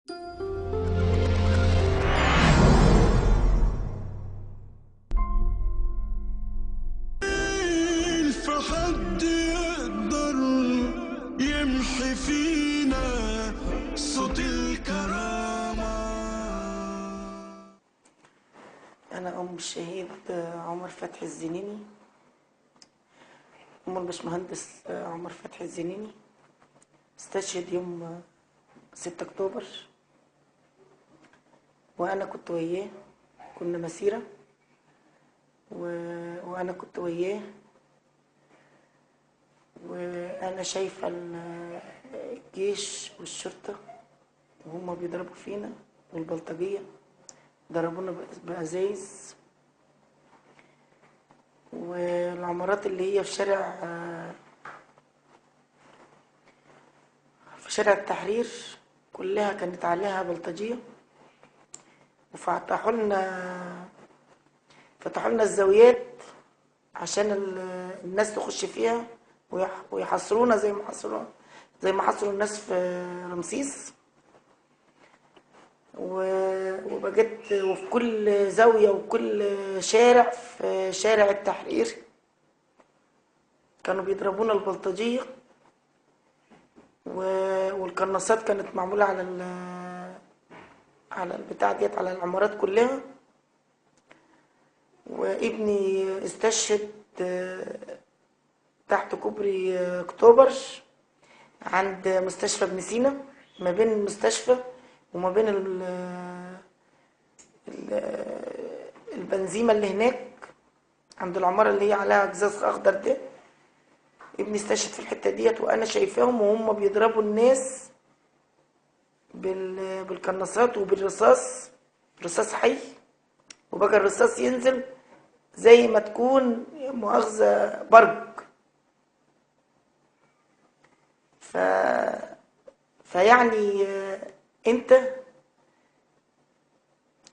فحد يقدر يمحي فينا صوت الكرامة. أنا أم الشهيد عمر فتحي الزنيني، أم الباشمهندس عمر فتحي الزنيني. استشهد يوم 6 أكتوبر، وأنا كنت وياه. كنا مسيرة وأنا كنت وياه، وأنا شايفة الجيش والشرطة وهم بيضربوا فينا، والبلطجية ضربونا بأزايز. والعمارات اللي هي في شارع التحرير كلها كانت عليها بلطجية، وفتحوا لنا الزاويات عشان الناس تخش فيها ويحصرونا زي ما حصروا الناس في رمسيس. وفي كل زاوية وكل شارع في شارع التحرير كانوا بيضربونا البلطجية، والقناصات كانت معمولة على البتاع ديت، على العمارات كلها. وابني استشهد تحت كوبري اكتوبر عند مستشفى ابن سينا، ما بين المستشفى وما بين البنزيمة اللي هناك عند العمارة اللي هي عليها جزاز اخضر ده. ابني استشهد في الحتة ديت، وانا شايفاهم وهم بيضربوا الناس بالقناصات وبالرصاص، رصاص حي. وبقى الرصاص ينزل زي ما تكون مؤاخذة برج. فيعني انت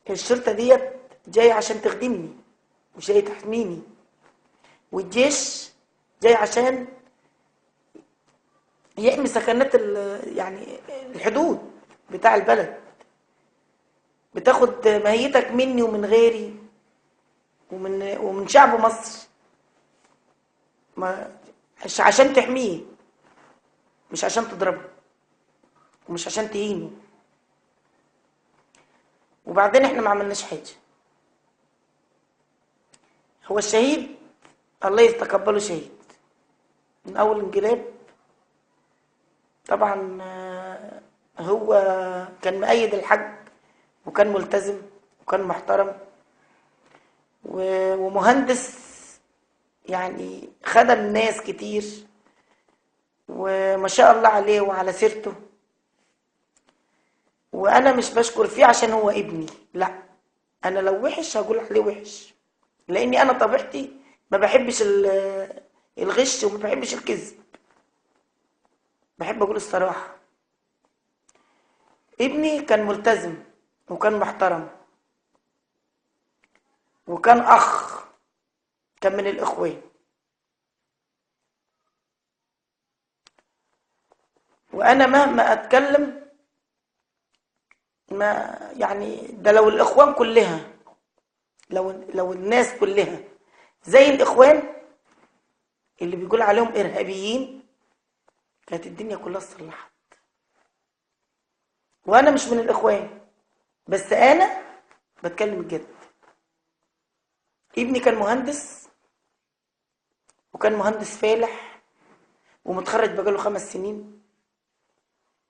الشرطة ديت جاي عشان تخدمني وجاي تحميني، والجيش جاي عشان يحمي سكنات يعني الحدود بتاع البلد. بتاخد ماهيتك مني ومن غيري ومن شعب مصر، مش عشان تحميه، مش عشان تضربه، ومش عشان تهينه. وبعدين احنا ما عملناش حاجه. هو الشهيد الله يتقبله شهيد من اول انقلاب. طبعا هو كان مؤيد الحج، وكان ملتزم، وكان محترم، ومهندس، يعني خدم ناس كتير، وما شاء الله عليه وعلى سيرته. وانا مش بشكر فيه عشان هو ابني، لا، انا لو وحش هقول عليه وحش، لاني انا طبيعتي ما بحبش الغش وما بحبش الكذب، بحب اقول الصراحه. ابني كان ملتزم وكان محترم وكان اخ، كان من الاخوان. وانا مهما اتكلم، ما يعني ده لو الاخوان كلها، لو الناس كلها زي الاخوان اللي بيقول عليهم ارهابيين، كانت الدنيا كلها اتصلحت. وانا مش من الاخوان، بس انا بتكلم الجد. ابني كان مهندس، وكان مهندس فالح ومتخرج بقاله 5 سنين،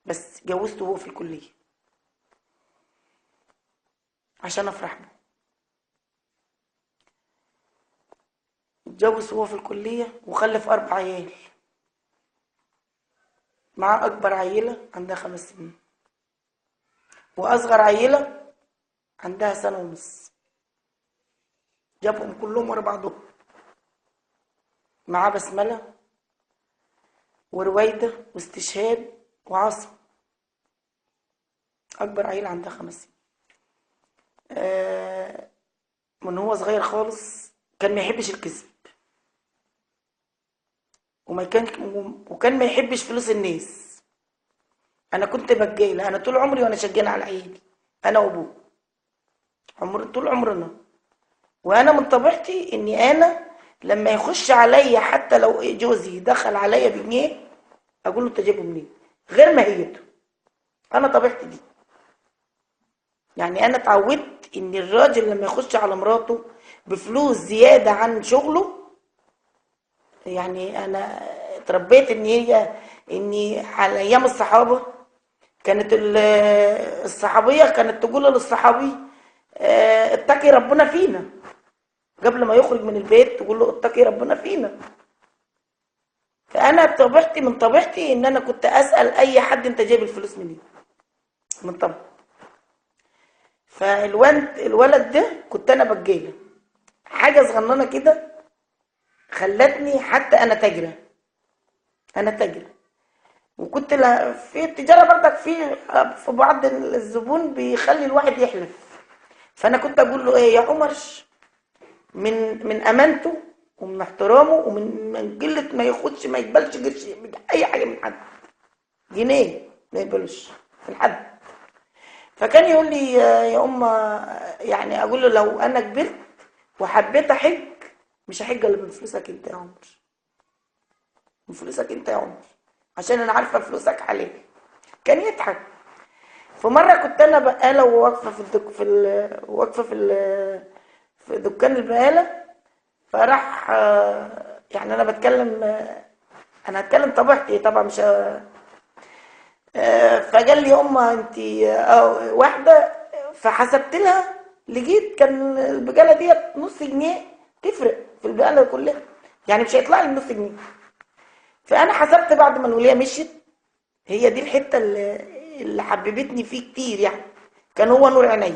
بس جوزته وهو في الكليه عشان افرح به. اتجوز وهو في الكليه وخلف 4 عيال، معاه اكبر عيله عندها 5 سنين، واصغر عيله عندها 1.5 سنة. جابهم كلهم ورا بعضهم، معاه بسمله ورويده واستشهاد وعاصم. اكبر عيله عندها 5 سنين. من هو صغير خالص كان ما يحبش الكذب، وكان ما يحبش فلوس الناس. انا كنت بجيله، انا طول عمري وانا شجانه على عيالي، انا وابوه طول عمرنا. وانا من طبيعتي اني انا لما يخش عليا حتى لو جوزي دخل عليا بجنيه اقول له انت جايبه منين، غير ماهيته. انا طبيعتي دي، يعني انا اتعودت ان الراجل لما يخش على مراته بفلوس زياده عن شغله، يعني انا اتربيت اني على ايام الصحابه كانت الصحابيه كانت تقول للصحابي اتقي ربنا فينا، قبل ما يخرج من البيت تقول له اتقي ربنا فينا. فانا طبيعتي من طبيعتي ان انا كنت اسال اي حد انت جايب الفلوس منين، من طبعا. الولد ده كنت انا بجيله حاجه صغننه كده خلتني حتى انا تاجره. وكنت في التجاره برضك في بعض الزبون بيخلي الواحد يحلف. فانا كنت اقول له ايه يا عمر، من امانته ومن احترامه ومن قله ما ياخدش ما يقبلش قرش اي حاجه من حد، جنيه ما يقبلش من حد. فكان يقول لي يا يعني اقول له لو انا كبرت وحبيت احج مش هحج الا من فلوسك انت يا عمر، من فلوسك انت يا عمر، عشان انا عارفه فلوسك عليك. كان يضحك. في مره كنت انا بقاله وواقفه في دكان البقاله، فراح يعني انا بتكلم انا هتكلم طبيعتي طبعا مش فقال لي انت واحده، فحسبت لها لقيت كان البقاله ديت نص جنيه، تفرق في البقاله كلها، يعني مش هيطلع لي نص جنيه. فانا حسبت بعد ما الوليه مشيت، هي دي الحته اللي حببتني فيه كتير، يعني كان هو نور عيني.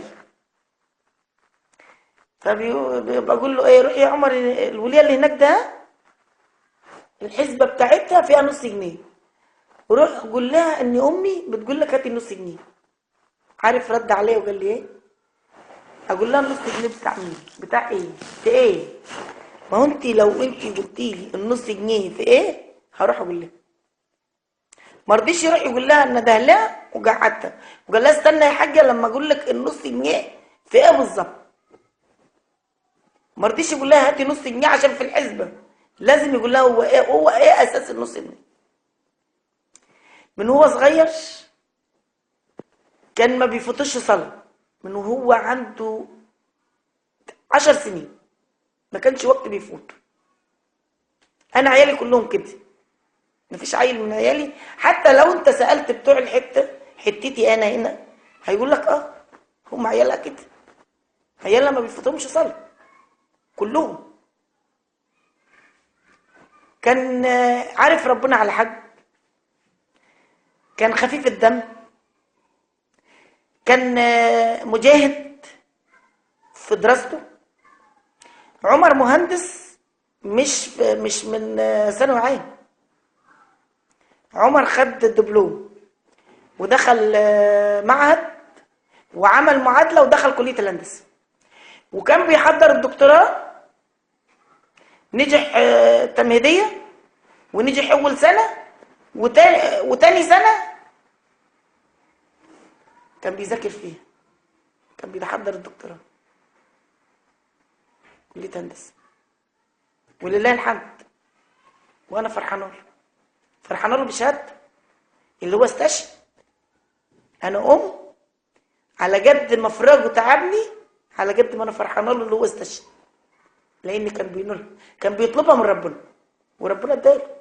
فبقول له ايه، روح يا عمر الوليه اللي هناك ده الحسبه بتاعتها فيها نص جنيه، وروح قول لها ان امي بتقول لك هاتي النص جنيه. عارف رد عليا وقال لي ايه؟ اقول لها النص جنيه بتاع مين؟ بتاع ايه؟ في ايه؟ ما هو انت لو انت قلتي لي النص جنيه في ايه هروح اقول لها. ما رضيش يروح يقول لها ان ده لا، وقعدتها وقال لها استنى يا حاجه لما اقول لك النص جنيه في ايه بالظبط. ما رضيش يقول لها هاتي نص جنيه عشان في الحسبه لازم يقول لها هو ايه اساس النص جنيه. من هو صغير كان ما بيفوتش صلاه، من وهو عنده 10 سنين ما كانش وقت بيفوت. انا عيالي كلهم كده، مفيش عيل من عيالي حتى لو انت سالت بتوع حتتي انا هنا هيقول لك هم عيالها كده، عيالها ما بيفوتهمش صلاه كلهم. كان عارف ربنا على حد، كان خفيف الدم، كان مجاهد في دراسته. عمر مهندس مش من ثانوي عام، عمر خد دبلوم ودخل معهد وعمل معادله ودخل كليه الهندسه، وكان بيحضر الدكتوراه، نجح تمهيديه ونجح اول سنه وتاني سنه كان بيذاكر فيها، كان بيحضر الدكتوراه كليه هندسه، ولله الحمد. وانا فرحانه له بشهادته اللي هو استشهد. انا على قد ما فراقه تعبني على قد ما انا فرحانه له اللي هو استشهد، لان كان بيطلبها من ربنا وربنا اداله.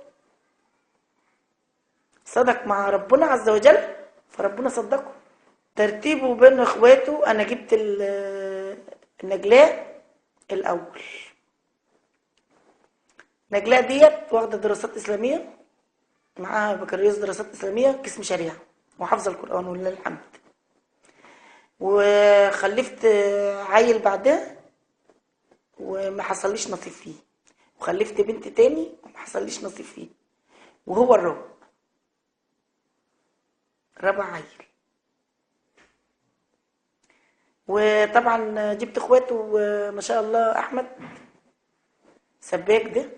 صدق مع ربنا عز وجل فربنا صدقه. ترتيبه بين اخواته انا جبت النجلاء الاول. نجلاء ديت واخده دراسات اسلاميه، معاها بكالوريوس دراسات اسلاميه قسم شريعه وحافظه القران ولله الحمد. وخلفت عيل بعدها وما حصليش نصيب فيه، وخلفت بنت تاني وما حصليش نصيب فيه، وهو رابع عيل. وطبعا جبت اخواته ما شاء الله، احمد سباك ده،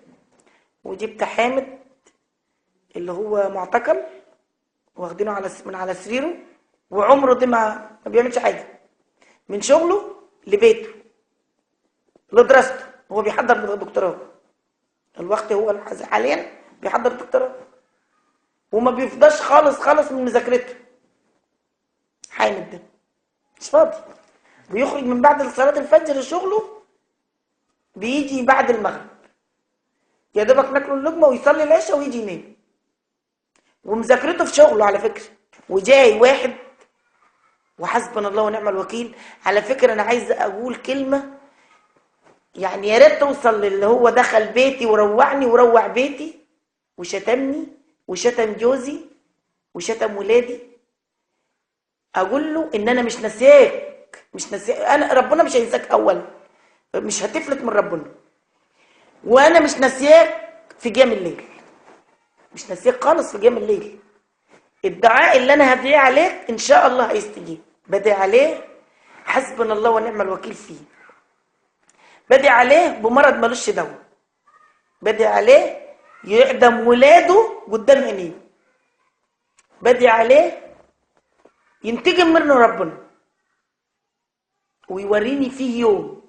وجبت حامد اللي هو معتقل واخدينه من على سريره، وعمره ده ما بيعملش حاجه، من شغله لبيته لدراسته. هو بيحضر دكتوراه الوقت، هو حاليا بيحضر دكتوراه، وما بيفضاش خالص خالص من مذاكرته. حامد ده مش فاضي، بيخرج من بعد صلاة الفجر لشغله، بيجي بعد المغرب يا دوبك ناكله اللقمه ويصلي العشاء ويجي ينام، ومذاكرته في شغله على فكره. وجاي واحد، وحسبنا الله ونعم الوكيل. على فكره انا عايزه اقول كلمه، يعني يا ريت توصل للي هو دخل بيتي وروعني وروع بيتي وشتمني وشتم جوزي وشتم ولادي. اقول له ان انا مش ناسياك، مش ناسياك، انا ربنا مش هينساك اول، مش هتفلت من ربنا، وانا مش ناسياك في قيام الليل، مش ناسياك خالص في قيام الليل. الدعاء اللي انا هدعيه عليك ان شاء الله هيستجيب. بدعي عليه حسبنا الله ونعم الوكيل فيه، بدعي عليه بمرض ملوش دواء، بدعي عليه يعدم ولاده قدام عينيه، بدعي عليه ينتقم منه ربنا ويوريني فيه يوم.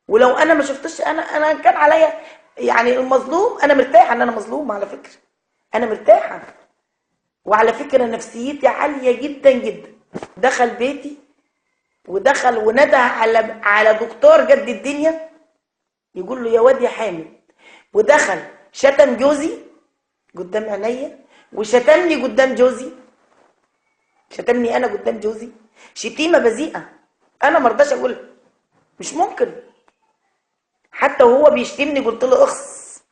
ولو انا ما شفتش، انا كان عليا يعني المظلوم، انا مرتاحه ان انا مظلومه على فكره، انا مرتاحه. وعلى فكره نفسيتي عاليه جدا جدا. دخل بيتي ودخل وندى على دكتور جد الدنيا يقول له يا واد يا حامد، ودخل شتم جوزي قدام عينيا، وشتمني قدام جوزي، شتمني انا قدام جوزي شتيمه بذيئه انا ما رضاش اقولها، مش ممكن. حتى وهو بيشتمني قلت له اخس.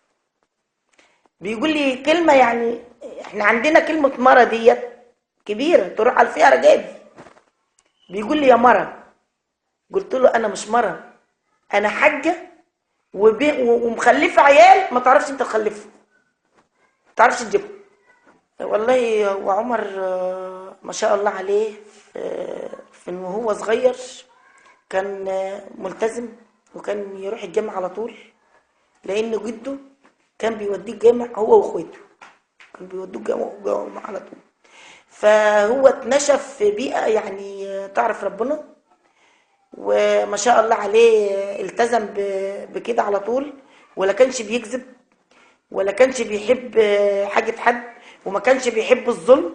بيقول لي كلمه، يعني احنا عندنا كلمه مره ديت كبيره تروح على فيها رجالي. بيقول لي يا مره، قلت له انا مش مره، انا حاجه ومخلفه عيال ما تعرفش انت تخلفه، ما تعرفش تجيبه. والله وعمر ما شاء الله عليه في انه هو صغير كان ملتزم، وكان يروح الجامع على طول، لان جده كان بيوديه الجامع هو واخواته، كان بيودوه الجامع على طول. فهو اتنشف في بيئه يعني تعرف ربنا، وما شاء الله عليه التزم بكده على طول، ولا كانش بيكذب، ولا كانش بيحب حاجه حد، وما كانش بيحب الظلم.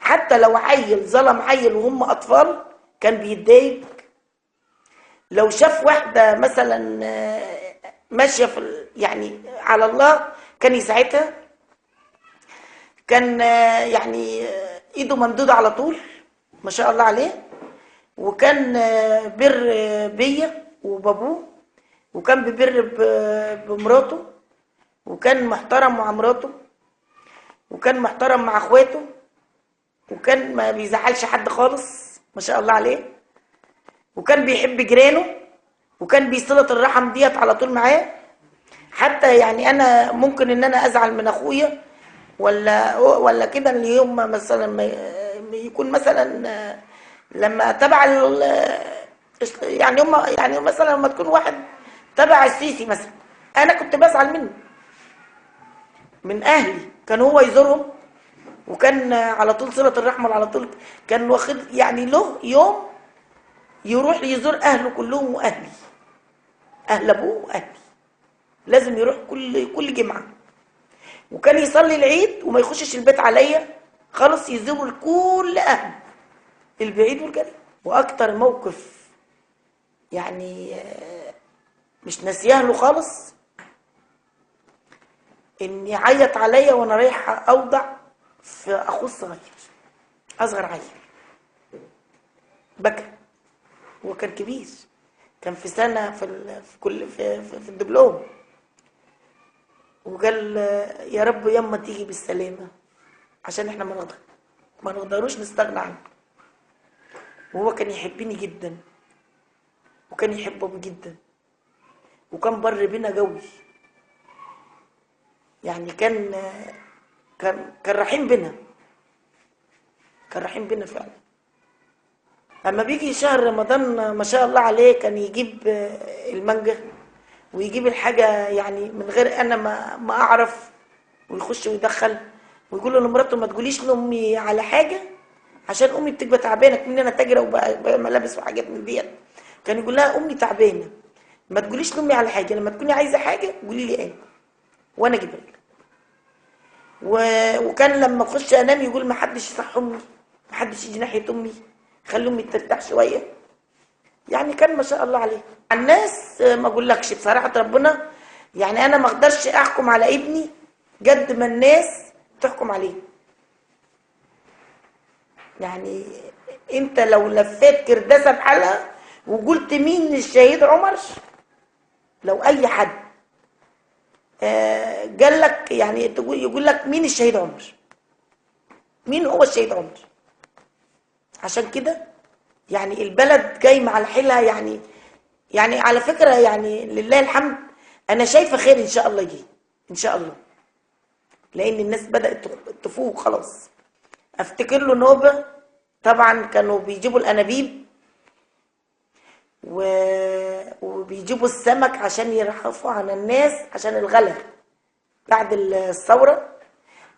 حتى لو عيل ظلم عيل وهم اطفال كان بيتضايق. لو شاف واحده مثلا ماشيه في يعني على الله كان يساعدها، كان يعني ايده ممدوده على طول ما شاء الله عليه. وكان بر بيا وبابوه، وكان ببر بمراته، وكان محترم مع مراته، وكان محترم مع اخواته، وكان ما بيزعلش حد خالص ما شاء الله عليه، وكان بيحب جيرانه، وكان بيصلة الرحم ديت على طول معاه. حتى يعني انا ممكن ان انا ازعل من اخويا ولا كده اليوم مثلا ما يكون مثلا لما تبع يعني هم يعني مثلا لما تكون واحد تبع السيسي مثلا، انا كنت بزعل منه، من اهلي كان هو يزورهم، وكان على طول صلة الرحمة على طول، كان واخد يعني له يوم يروح يزور اهله كلهم، واهلي اهل ابوه واهلي لازم يروح كل جمعة، وكان يصلي العيد وما يخشش البيت عليا خالص، يزور كل اهل البعيد والقريب. واكتر موقف يعني مش ناسياه له خالص، ان يعيط عليا وانا رايحه اوضع في اخوه الصغير، اصغر عيل، بكى. هو كان كبير، كان في سنه في الدبلوم، وقال يا رب يما تيجي بالسلامه عشان احنا ما نقدروش نستغنى عنه. وهو كان يحبني جدا، وكان يحب ابوه جدا، وكان بر بينا قوي، يعني كان رحيم بينا، كان رحيم بينا فعلا. اما بيجي شهر رمضان ما شاء الله عليه كان يجيب المانجا ويجيب الحاجه يعني من غير انا ما اعرف، ويخش ويدخل ويقول له لمراته ما تقوليش لامي على حاجه عشان امي بتبقى تعبانه، كمان انا تاجره وملابس وحاجات من ديت. كان يقول لها امي تعبانه، ما تقوليش لامي على حاجه، لما تكوني عايزه حاجه قولي لي انا وانا اجيبها لك. وكان لما اخش انام يقول ما حدش يصح امي، ما حدش يجي ناحيه امي، خلي امي ترتاح شويه. يعني كان ما شاء الله عليه. الناس ما اقولكش بصراحه ربنا، يعني انا ما اقدرش احكم على ابني قد ما الناس تحكم عليه. يعني انت لو لفيت كرداسه بحالها وقلت مين الشهيد عمر، لو اي حد قال لك يعني يقول لك مين الشهيد عمر، مين هو الشهيد عمر. عشان كده يعني البلد جاي مع الحيلة. يعني على فكرة يعني لله الحمد، انا شايفة خير ان شاء الله يجي ان شاء الله، لان الناس بدأت تفوق خلاص. افتكر له نوبة طبعا كانوا بيجيبوا الانابيب وبيجيبوا السمك عشان يرحفوا على الناس عشان الغلا. بعد الثورة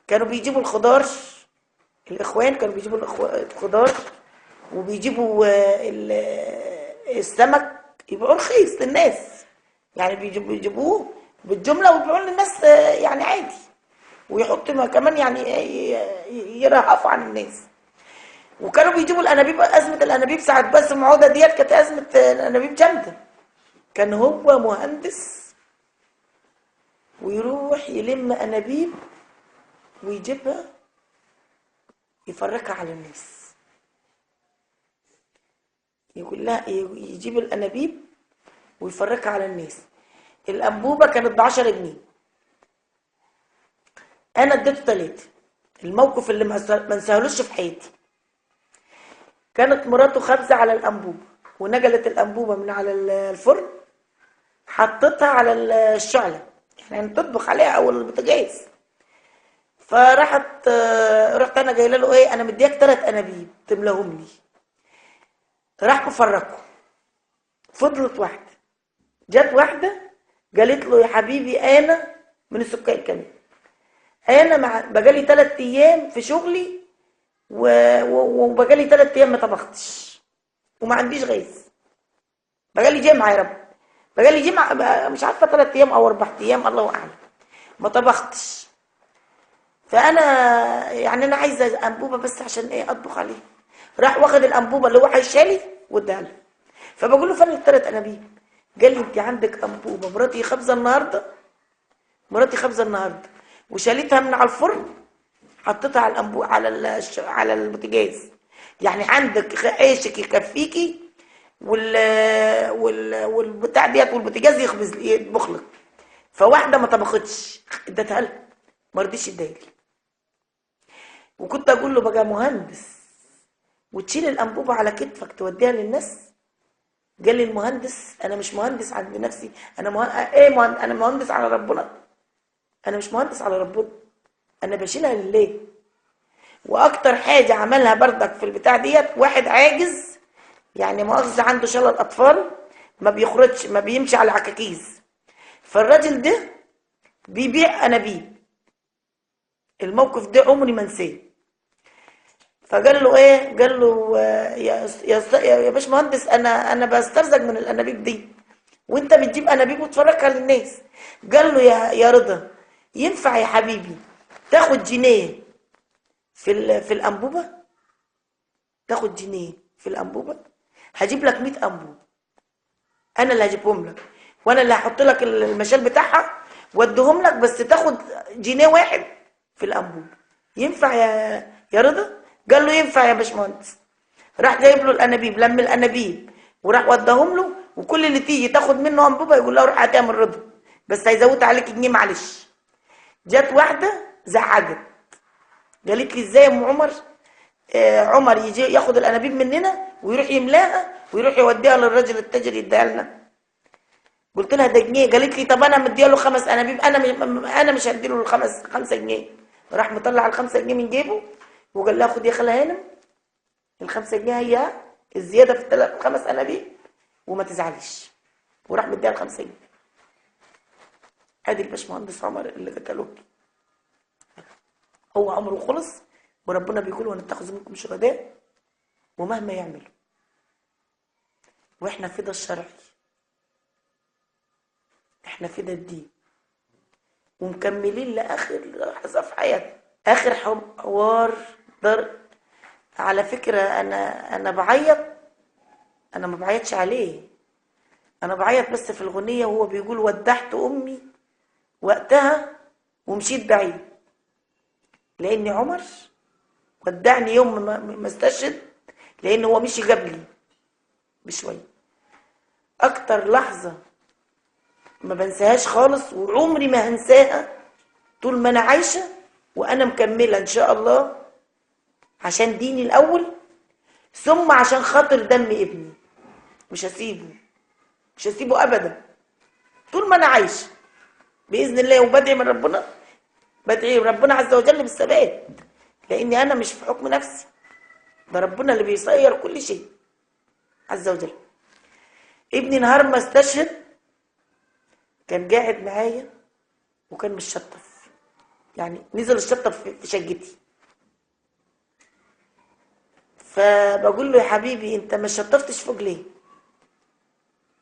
كانوا بيجيبوا الخضار، الاخوان كانوا بيجيبوا الخضار وبيجيبوا السمك يبيعوه رخيص للناس، يعني بيجيبوه بالجمله ويبيعوه للناس يعني عادي، ويحطوا كمان يعني يرهفوا عن الناس. وكانوا بيجيبوا الانابيب، ازمه الانابيب ساعه باسم عوده ديت كانت ازمه الانابيب جامده. كان هو مهندس ويروح يلم انابيب ويجيبها يفرقها على الناس. يقول لها يجيب الانابيب ويفرقها على الناس. الانبوبه كانت ب10 جنيه، انا اديته 3. الموقف اللي ما انساهلوش في حياتي، كانت مراته خابزه على الانبوبه ونقلت الانبوبه من على الفرن حطتها على الشعله يعني تطبخ عليها او البوتاجاز. فرحت انا جايله له ايه، انا مدياك 3 انابيب تملاهم لي. راح مفرقه، فضلت واحده، جت واحده قالت له يا حبيبي انا من السكان كمان، انا بقالي 3 ايام في شغلي وبقالي 3 ايام ما طبختش وما عنديش غيث، بقالي جمعه يا رب، بقالي جمعه مش عارفه 3 ايام او 4 ايام الله اعلم ما طبختش. فانا يعني انا عايزه انبوبه بس عشان ايه اطبخ عليها. راح واخد الانبوبه اللي هو هيشالي واداها له. فبقول له فين ال3 انابيب؟ قال لي انت عندك انبوبه مراتي خابزه النهارده وشالتها من على الفرن حطيتها على على البوتاجاز، يعني عندك عيشك يكفيكي والبتاع ديت والبوتاجاز يطبخ لك. فواحده ما طبختش اديتها له، ما رضيش يديها لي. وكنت اقول له بقى مهندس وتشيل الانبوبه على كتفك توديها للناس؟ قال لي المهندس انا مش مهندس عند نفسي، انا انا مهندس على ربنا، انا مش مهندس على ربنا، انا بشيلها لله. واكتر حاجه عملها بردك في البتاع ديت، واحد عاجز يعني مؤاخذه عنده شلل اطفال ما بيخرجش ما بيمشي على عكاكيز، فالراجل ده بيبيع انابيب. الموقف ده عمري ما انساه. فقال له ايه، قال له يا باشمهندس انا بسترزق من الانابيب دي وانت بتجيب انابيب وتفرجها للناس. قال له يا رضا ينفع يا حبيبي تاخد جنيه في الانبوبه؟ تاخد جنيه في الانبوبه؟ هجيب لك 100 انبوبه، انا اللي هجيبهم لك وانا اللي هحط لك المشال بتاعها واديهم لك، بس تاخد جنيه واحد في الانبوبه. ينفع يا رضا؟ قال له ينفع يا باشمهندس. راح جايب له الانابيب، لم الانابيب وراح وداهم له، وكل اللي تيجي تاخد منه انبوبه يقول لها روح هاتها من رضا بس هيزود عليك جنيه معلش. جت واحده زعجت قالت لي ازاي يا ام عمر عمر يجي ياخد الانابيب مننا ويروح يملاها ويروح يوديها للراجل التاجر يديها لنا؟ قلت لها ده جنيه. قالت لي طب انا مديها له 5 انابيب، انا مش هدي له 5 جنيه. راح مطلع ال5 جنيه من جيبه وقال لها خد يا خاله هانم ال5 جنيه هي الزياده في ال5 انابيب وما تزعليش، وراح مديها ال5 جنيه. ادي الباشمهندس عمر اللي قتلوه. هو عمره خلص، وربنا بيقول ونتخذ منكم شهداء، ومهما يعملوا. واحنا في ده الشرعي، احنا في ده الدين، ومكملين لاخر لحظه في حياتنا. اخر حوار على فكره انا بعيط، انا ما بعيطش عليه، انا بعيط بس في الغنيه وهو بيقول ودعت امي وقتها ومشيت بعيد، لان عمر ودعني يوم ما استشهد، لان هو مشي قبلي بشويه. اكتر لحظه ما بنساهاش خالص وعمري ما هنساها طول ما انا عايشه، وانا مكمله ان شاء الله عشان ديني الاول، ثم عشان خاطر دم ابني. مش هسيبه، مش هسيبه ابدا طول ما انا عايشه باذن الله. وبدعي من ربنا، بدعي ربنا عز وجل بالثبات، لاني انا مش في حكم نفسي، ده ربنا اللي بيسير كل شيء عز وجل. ابني نهار ما استشهد كان قاعد معايا وكان متشطف، يعني نزل الشطف في شقتي. فبقول له يا حبيبي انت ما شطفتش فوق ليه؟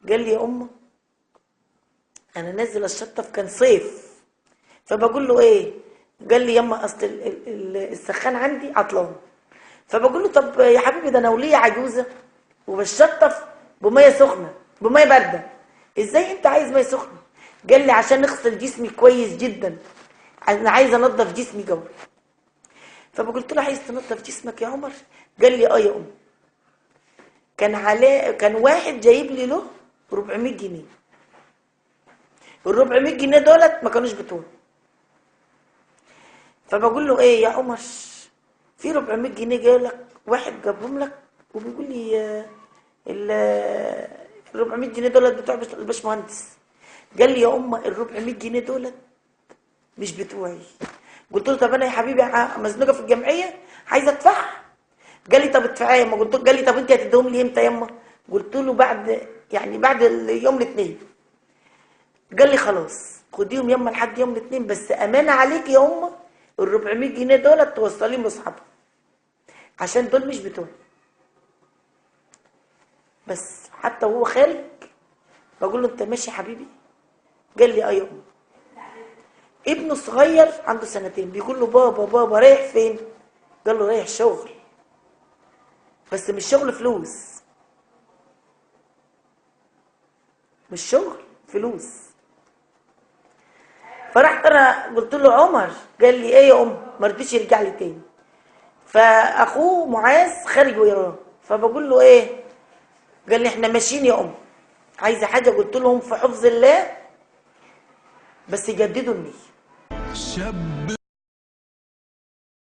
قال لي يا امه انا نازل الشطف، كان صيف. فبقول له ايه؟ قال لي يما اصل السخان عندي عطلان. فبقول له طب يا حبيبي ده انا ولية عجوزه وبشطف بميه سخنه بميه بارده، ازاي انت عايز ميه سخنه؟ قال لي عشان اغسل جسمي كويس جدا، انا عايز انضف جسمي جوه. فقلت له عايز تنضف جسمك يا عمر؟ قال لي اه يا ام. كان واحد جايب لي له 400 جنيه، ال 400 جنيه دولت ما كانوش بتوعي. فبقول له ايه يا عمر، في 400 جنيه جاي لك، واحد جابهم لك وبيقول لي ال 400 جنيه دولت بتوع الباشمهندس. قال لي يا ال 400 جنيه دولت مش بتوعي. قلت له طب انا يا حبيبي مزنوقه في الجمعيه عايزه ادفعها. قال لي طب ادفعها يما. قال لي طب انت هتديهم لي امتى يما؟ قلت له بعد يوم الاثنين. قال لي خلاص خديهم يما لحد يوم الاثنين، بس امانه عليك يا ال 400 جنيه دولت توصليهم لاصحابها، عشان دول مش بتوعي. بس حتى وهو خارج بقول له انت ماشي يا حبيبي؟ قال لي اه يا ام. ابنه صغير عنده 2 سنين بيقول له بابا رايح فين؟ قال له رايح شغل، بس مش شغل فلوس، مش شغل فلوس. فرحت انا قلت له عمر. قال لي ايه يا ما رضيش يرجع لي تاني. فاخوه معاذ خارج ويراه، فبقول له ايه؟ قال لي احنا ماشيين يا عايزه حاجه؟ قلت لهم في حفظ الله بس يجددوا النيه. شاب